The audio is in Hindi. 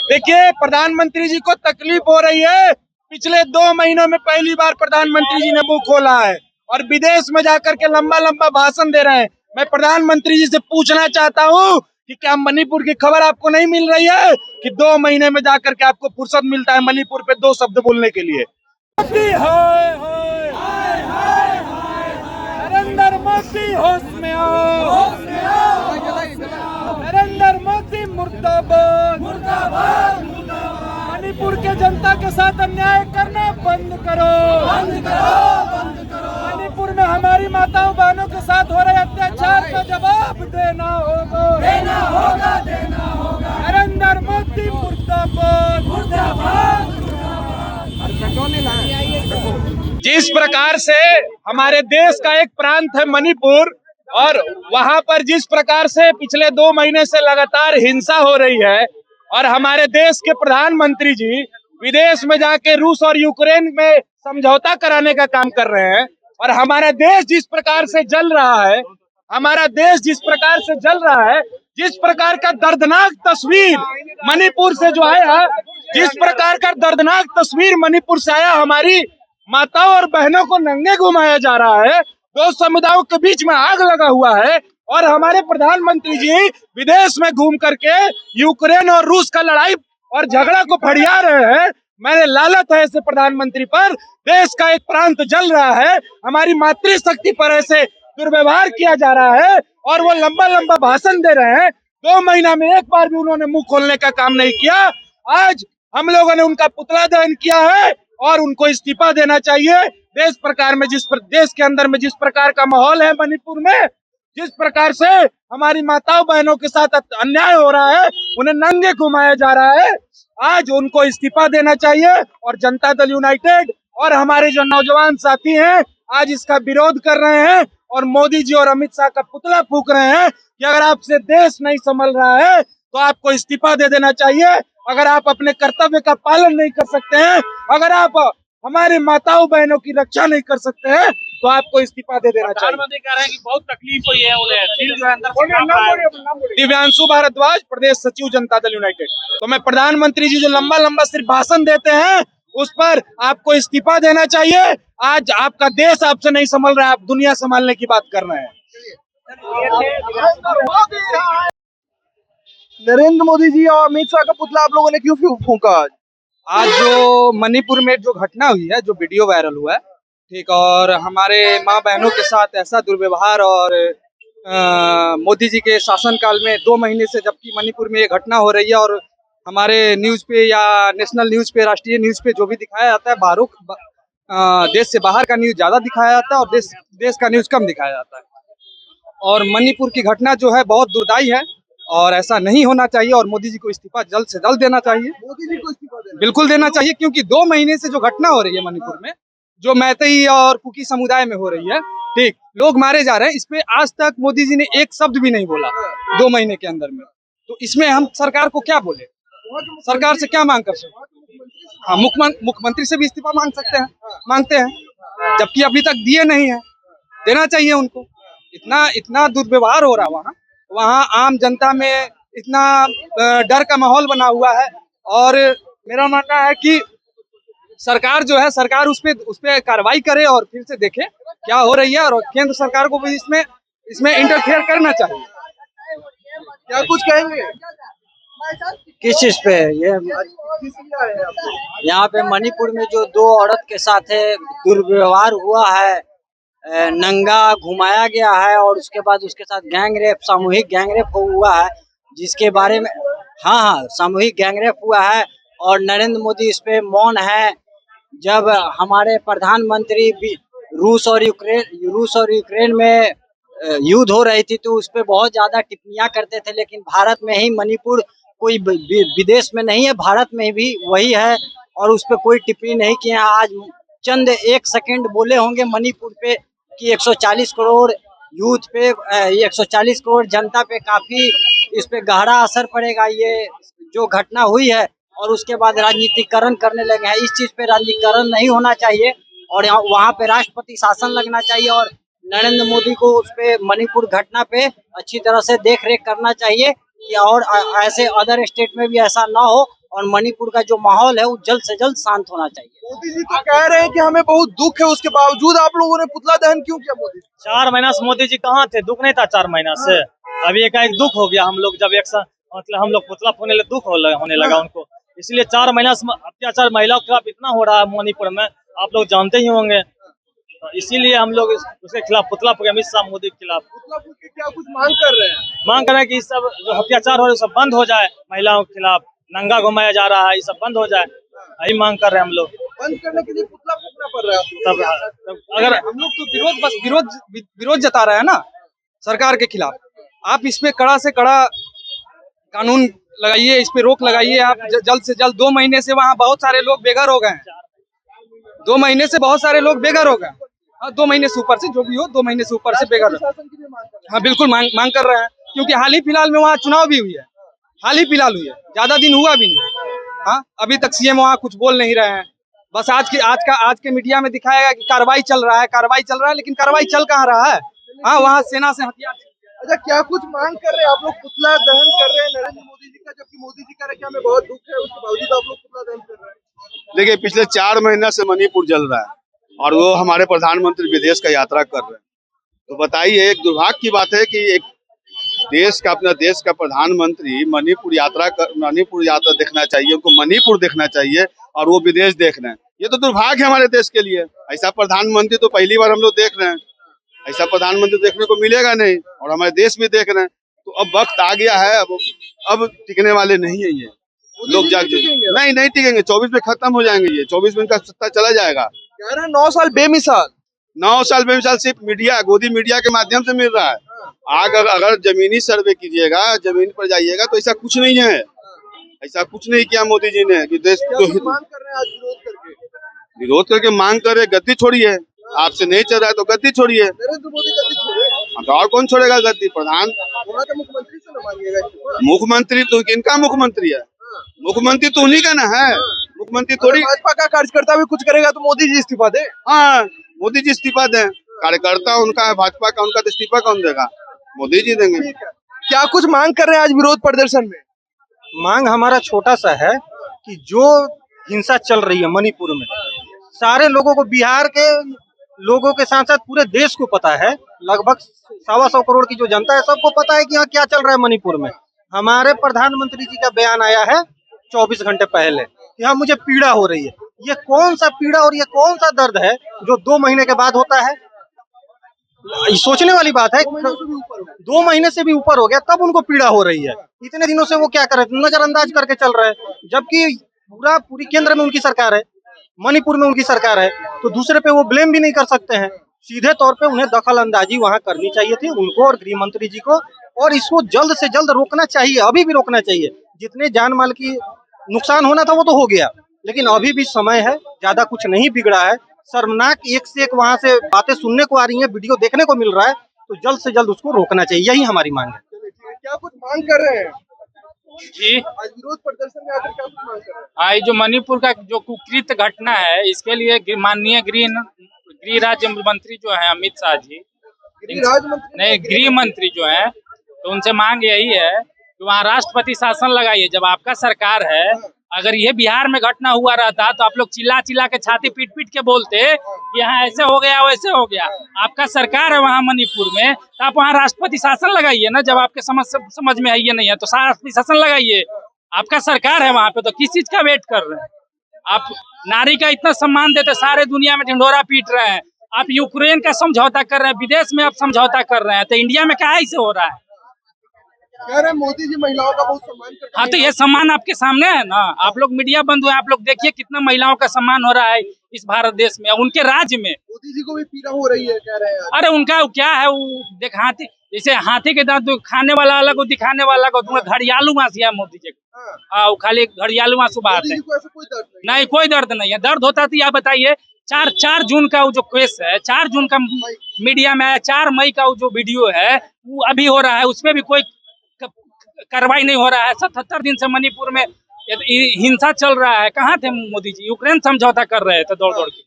देखिए, प्रधानमंत्री जी को तकलीफ हो रही है। पिछले 2 महीनों में पहली बार प्रधानमंत्री जी ने मुंह खोला है और विदेश में जाकर के लंबा लंबा भाषण दे रहे हैं। मैं प्रधानमंत्री जी से पूछना चाहता हूँ कि क्या मणिपुर की खबर आपको नहीं मिल रही है कि 2 महीने में जाकर के आपको फुर्सत मिलता है मणिपुर पे 2 शब्द बोलने के लिए। नरेंद्र मोदी होश में आओ, नरेंद्र मोदी मुर्दाबाद, मुर्दाबाद, मणिपुर के जनता के साथ अन्याय करना बंद करो, बंद करो, बंद करो। मणिपुर में हमारी माताओं बहनों के साथ हो रहे अत्याचार का जवाब देना होगा, देना होगा, देना होगा। नरेंद्र मोदी मुर्दाबाद, मुर्दाबाद। जिस प्रकार से हमारे देश का एक प्रांत है मणिपुर और वहां पर जिस प्रकार से पिछले 2 महीने से लगातार हिंसा हो रही है और हमारे देश के प्रधानमंत्री जी विदेश में जाके रूस और यूक्रेन में समझौता कराने का काम कर रहे हैं और हमारा देश जिस प्रकार से जल रहा है, हमारा देश जिस प्रकार से जल रहा है, जिस प्रकार का दर्दनाक तस्वीर मणिपुर से जो आया, जिस प्रकार का दर्दनाक तस्वीर मणिपुर से आया, हमारी माताओं और बहनों को नंगे घुमाया जा रहा है, 2 समुदायों के बीच में आग लगा हुआ है और हमारे प्रधानमंत्री जी विदेश में घूम करके यूक्रेन और रूस का लड़ाई और झगड़ा को फड़िया रहे हैं। मैंने लालत है ऐसे प्रधानमंत्री पर। देश का एक प्रांत जल रहा है, हमारी मातृशक्ति पर ऐसे दुर्व्यवहार किया जा रहा है और वो लंबा लंबा भाषण दे रहे हैं। 2 महीना में एक बार भी उन्होंने मुंह खोलने का काम नहीं किया। आज हम लोगों ने उनका पुतला दहन किया है और उनको इस्तीफा देना चाहिए। देश के अंदर में जिस प्रकार का माहौल है मणिपुर में, जिस प्रकार से हमारी माताओं बहनों के साथ अन्याय हो रहा है, उन्हें नंगे घुमाया जा रहा है, आज उनको इस्तीफा देना चाहिए। और जनता दल यूनाइटेड और हमारे जो नौजवान साथी हैं आज इसका विरोध कर रहे हैं और मोदी जी और अमित शाह का पुतला फूंक रहे हैं कि अगर आपसे देश नहीं संभल रहा है तो आपको इस्तीफा दे देना चाहिए। अगर आप अपने कर्तव्य का पालन नहीं कर सकते हैं, अगर आप हमारे माताओं बहनों की रक्षा नहीं कर सकते हैं तो आपको इस्तीफा दे देना चाहिए। प्रधानमंत्री कह रहे हैं कि बहुत तकलीफ हुई है उन्हें, दिल जो है अंदर से कांप रहा है। दिव्यांशु भारद्वाज, प्रदेश सचिव जनता दल यूनाइटेड। तो मैं प्रधानमंत्री जी जो लंबा लंबा सिर्फ भाषण देते हैं उस पर आपको इस्तीफा देना चाहिए। आज आपका देश आपसे नहीं संभल रहा है, आप दुनिया संभालने की बात कर रहे हैं। नरेंद्र मोदी जी और अमित शाह का पुतला आप लोगों ने क्यों फूंका? आज जो मणिपुर में जो घटना हुई है, जो वीडियो वायरल हुआ है, ठीक, और हमारे माँ बहनों के साथ ऐसा दुर्व्यवहार और मोदी जी के शासनकाल में 2 महीने से जबकि मणिपुर में ये घटना हो रही है और हमारे न्यूज़ पे या नेशनल न्यूज़ पे, राष्ट्रीय न्यूज़ पे जो भी दिखाया जाता है, देश से बाहर का न्यूज़ ज़्यादा दिखाया जाता है और देश का न्यूज़ कम दिखाया जाता है। और मणिपुर की घटना जो है बहुत दुर्दायी है और ऐसा नहीं होना चाहिए और मोदी जी को इस्तीफा जल्द से जल्द देना चाहिए। मोदी जी को इस्तीफा देना बिल्कुल देना चाहिए, क्योंकि 2 महीने से जो घटना हो रही है मणिपुर में, जो मैतेई और कुकी समुदाय में हो रही है, ठीक, लोग मारे जा रहे हैं, इस पे आज तक मोदी जी ने एक शब्द भी नहीं बोला 2 महीने के अंदर में। तो इसमें हम सरकार को क्या बोले, सरकार से क्या मांग कर सकते हैं? हाँ, मुख्यमंत्री से भी इस्तीफा मांगते हैं, जबकि अभी तक दिए नहीं है। देना चाहिए उनको। इतना दुर्व्यवहार हो रहा वहाँ आम जनता में इतना डर का माहौल बना हुआ है और मेरा मानना है कि सरकार जो है, सरकार उस पे कार्रवाई करे और फिर से देखे क्या हो रही है और केंद्र सरकार को भी इसमें इंटरफेयर करना चाहिए। क्या कुछ कहेंगे किस चीज पे? ये यहाँ पे मणिपुर में जो 2 औरत के साथ दुर्व्यवहार हुआ है, नंगा घुमाया गया है और उसके बाद उसके साथ गैंगरेप, सामूहिक गैंगरेप हुआ है, जिसके बारे में हाँ सामूहिक गैंगरेप हुआ है और नरेंद्र मोदी इस पे मौन है। जब हमारे प्रधानमंत्री रूस और यूक्रेन में युद्ध हो रही थी तो उस पे बहुत ज्यादा टिप्पणियां करते थे, लेकिन भारत में ही मणिपुर कोई विदेश में नहीं है, भारत में भी वही है और उस पे कोई टिप्पणी नहीं किए। आज चंद 1 सेकंड बोले होंगे मणिपुर पे कि 140 करोड़ यूथ पे, 140 करोड़ जनता पे काफी इस पे गहरा असर पड़ेगा ये जो घटना हुई है। और उसके बाद राजनीतिकरण करने लगे हैं। इस चीज पे राजनीतिकरण नहीं होना चाहिए और वहाँ पे राष्ट्रपति शासन लगना चाहिए और नरेंद्र मोदी को उस पे मणिपुर घटना पे अच्छी तरह से देख रेख करना चाहिए कि और ऐसे अदर स्टेट में भी ऐसा ना हो और मणिपुर का जो माहौल है वो जल्द से जल्द शांत होना चाहिए। मोदी जी तो कह रहे हैं कि हमें बहुत दुख है, उसके बावजूद आप लोगों ने पुतला दहन क्यों किया मोदी जी? 4 महीना से मोदी जी कहाँ थे? दुख नहीं था 4 महीना से। अभी एकाएक दुख हो गया। हम लोग जब एक साथ मतलब हम लोग पुतला फोड़ने लगे, दुख होने लगा उनको, इसलिए 4 महीना से अत्याचार महिलाओं के खिलाफ इतना हो रहा है मणिपुर में, आप लोग जानते ही होंगे। तो इसीलिए हम लोग उसके खिलाफ पुतला फूके, अमित शाह मोदी के खिलाफ पुतला फूक के क्या कुछ मांग कर रहे हैं? मांग कर रहे हैं कि सब जो अत्याचार हो रहा है सब बंद हो जाए, महिलाओं के खिलाफ नंगा घुमाया जा रहा है, ये सब बंद हो जाए, यही मांग कर रहे हैं हम लोग। बंद करने के लिए पुतला फूकना पड़ रहा है आपको? तब अगर हम लोग तो विरोध जता रहे हैं ना सरकार के खिलाफ। आप इस पे कड़ा से कड़ा कानून लगाइए, इस पे रोक लगाइए। आप जल्द से जल्द 2 महीने से वहाँ बहुत सारे लोग बेघर हो गए हैं। 2 महीने से बहुत सारे लोग बेघर हो गए। हाँ, 2 महीने से ऊपर से जो भी हो, 2 महीने से ऊपर से बेघर। शासन के लिए मांग कर रहे हैं। हाँ बिल्कुल मांग कर रहे हैं, क्योंकि हाल ही फिलहाल में वहाँ चुनाव भी हुई है। हाल ही फिलहाल हुई है, ज्यादा दिन हुआ भी नहीं। हाँ, अभी तक सीएम वहाँ कुछ बोल नहीं रहे हैं। बस आज के मीडिया में दिखाएगा कि कार्रवाई चल रहा है, लेकिन कार्रवाई चल कहाँ रहा है? हाँ, वहाँ सेना से हथियार। अच्छा, क्या कुछ मांग कर रहे हैं आप लोग? पुतला दहन कर रहे हैं नरेंद्र मोदी जी का, जबकि मोदी जी कह रहे हैं कि हमें बहुत दुख है, उसके बावजूद आप लोग पुतला दहन कर रहे हैं। देखिए, पिछले 4 महीना से मणिपुर जल रहा है और वो हमारे प्रधानमंत्री विदेश का यात्रा कर रहे हैं। तो बताइए, एक दुर्भाग्य की बात है कि एक अपना देश का प्रधानमंत्री मणिपुर यात्रा देखना चाहिए, उनको मणिपुर देखना चाहिए और वो विदेश देख रहे हैं। ये तो दुर्भाग्य है हमारे देश के लिए। ऐसा प्रधानमंत्री तो पहली बार हम लोग देख रहे हैं। ऐसा प्रधानमंत्री देखने को मिलेगा नहीं, और हमारे देश भी देख रहे हैं। तो अब वक्त आ गया है, अब टिकने वाले नहीं है ये लोग। नहीं टिकेंगे। 24 में खत्म हो जाएंगे ये। 24 में इनका सत्ता चला जाएगा। कह रहे हैं 9 साल बेमिसाल। 9 साल बेमिसाल सिर्फ गोदी मीडिया के माध्यम से मिल रहा है। अगर जमीनी सर्वे कीजिएगा, जमीन पर जाइएगा, तो ऐसा कुछ नहीं है। ऐसा कुछ नहीं किया मोदी जी ने कि देश को मांग कर रहे हैं आज विरोध करके मांग कर रहे। गद्दी छोड़िए, आपसे नहीं चल रहा है तो गद्दी छोड़िए। नरेंद्र मोदी गद्दी छोड़े तो और कौन छोड़ेगा गद्दी? प्रधान वहाँ के मुख्यमंत्री से न मांगिएगा। मुख्यमंत्री तो किनका मुख्यमंत्री है? मुख्यमंत्री तो उन्हीं का ना है। मुख्यमंत्री थोड़ी भाजपा का कार्यकर्ता भी कुछ करेगा तो मोदी जी इस्तीफा दे। हाँ, मोदी जी इस्तीफा दें। कार्यकर्ता उनका है, भाजपा का, उनका तो इस्तीफा कौन देगा? मोदी जी देंगे। क्या कुछ मांग कर रहे हैं आज विरोध प्रदर्शन में? मांग हमारा छोटा सा है कि जो हिंसा चल रही है मणिपुर में, सारे लोगों को, बिहार के लोगों के साथ साथ पूरे देश को पता है। लगभग 125 करोड़ की जो जनता है, सबको पता है कि यहाँ क्या चल रहा है मणिपुर में। हमारे प्रधानमंत्री जी का बयान आया है 24 घंटे पहले कि हाँ, मुझे पीड़ा हो रही है। ये कौन सा पीड़ा और ये कौन सा दर्द है जो 2 महीने के बाद होता है? सोचने वाली बात है। 2 महीने से भी ऊपर हो गया, तब उनको पीड़ा हो रही है। इतने दिनों से वो क्या कर रहे, नजरअंदाज करके चल रहे हैं, जबकि पूरी केंद्र में उनकी सरकार है, मणिपुर में उनकी सरकार है, तो दूसरे पे वो ब्लेम भी नहीं कर सकते हैं। सीधे तौर पे उन्हें दखल अंदाजी वहाँ करनी चाहिए थी, उनको और गृह मंत्री जी को, और इसको जल्द से जल्द रोकना चाहिए। अभी भी रोकना चाहिए। जितने जान माल की नुकसान होना था वो तो हो गया, लेकिन अभी भी समय है, ज्यादा कुछ नहीं बिगड़ा है। शर्मनाक एक से एक वहाँ से बातें सुनने को आ रही है, वीडियो देखने को मिल रहा है, तो जल्द से जल्द उसको रोकना चाहिए। यही हमारी मांग है। क्या कुछ मांग कर रहे हैं जी? आज विरोध प्रदर्शन में आकर क्या कुछ मांग कर रहे हैं? हाँ, जो मणिपुर का जो कुकृत घटना है, इसके लिए माननीय गृह राज्य मंत्री जो है अमित शाह जी, गृह मंत्री जो है, तो उनसे मांग यही है कि वहाँ राष्ट्रपति शासन लगाइए। जब आपका सरकार है, अगर ये बिहार में घटना हुआ रहता तो आप लोग चिल्ला चिल्ला के छाती पीट पीट के बोलते कि यहाँ ऐसे हो गया वैसे हो गया। आपका सरकार है वहाँ मणिपुर में, तो आप वहाँ राष्ट्रपति शासन लगाइए ना। जब आपके समझ में है ये नहीं है तो राष्ट्रपति शासन लगाइए। आपका सरकार है वहाँ पे, तो किस चीज का वेट कर रहे हैं आप? नारी का इतना सम्मान देते, सारे दुनिया में ढिंढोरा पीट रहे हैं। आप यूक्रेन का समझौता कर रहे हैं, विदेश में आप समझौता कर रहे हैं, तो इंडिया में क्या ऐसे हो रहा है? कह रहे हैं मोदी जी महिलाओं का बहुत सम्मान करते हैं। हाँ, तो ये सम्मान आपके सामने है ना। आप लोग मीडिया बंधु हैं, आप लोग देखिए कितना महिलाओं का सम्मान हो रहा है इस भारत देश में, उनके राज्य में। मोदी जी को भी पीड़ा हो रही है, कह रहे हैं। अरे उनका क्या है, वो देख हाथी, जैसे हाथी के दांत खाने वाला अलग हो, दिखाने वाला को, तुम्हें घड़ियालू आंसी है मोदी जी को। हाँ, वो खाली घड़ियालू आंसू बहाते हैं। नहीं, कोई दर्द नहीं है। दर्द होता तो आप बताइए। 4 जून का वो जो केस है, 4 जून का मीडिया में आया, 4 मई का वो जो वीडियो है वो अभी हो रहा है, उसमें भी कोई कार्रवाई नहीं हो रहा है। 77 दिन से मणिपुर में हिंसा चल रहा है। कहाँ थे मोदी जी? यूक्रेन समझौता कर रहे थे दौड़ दौड़ के।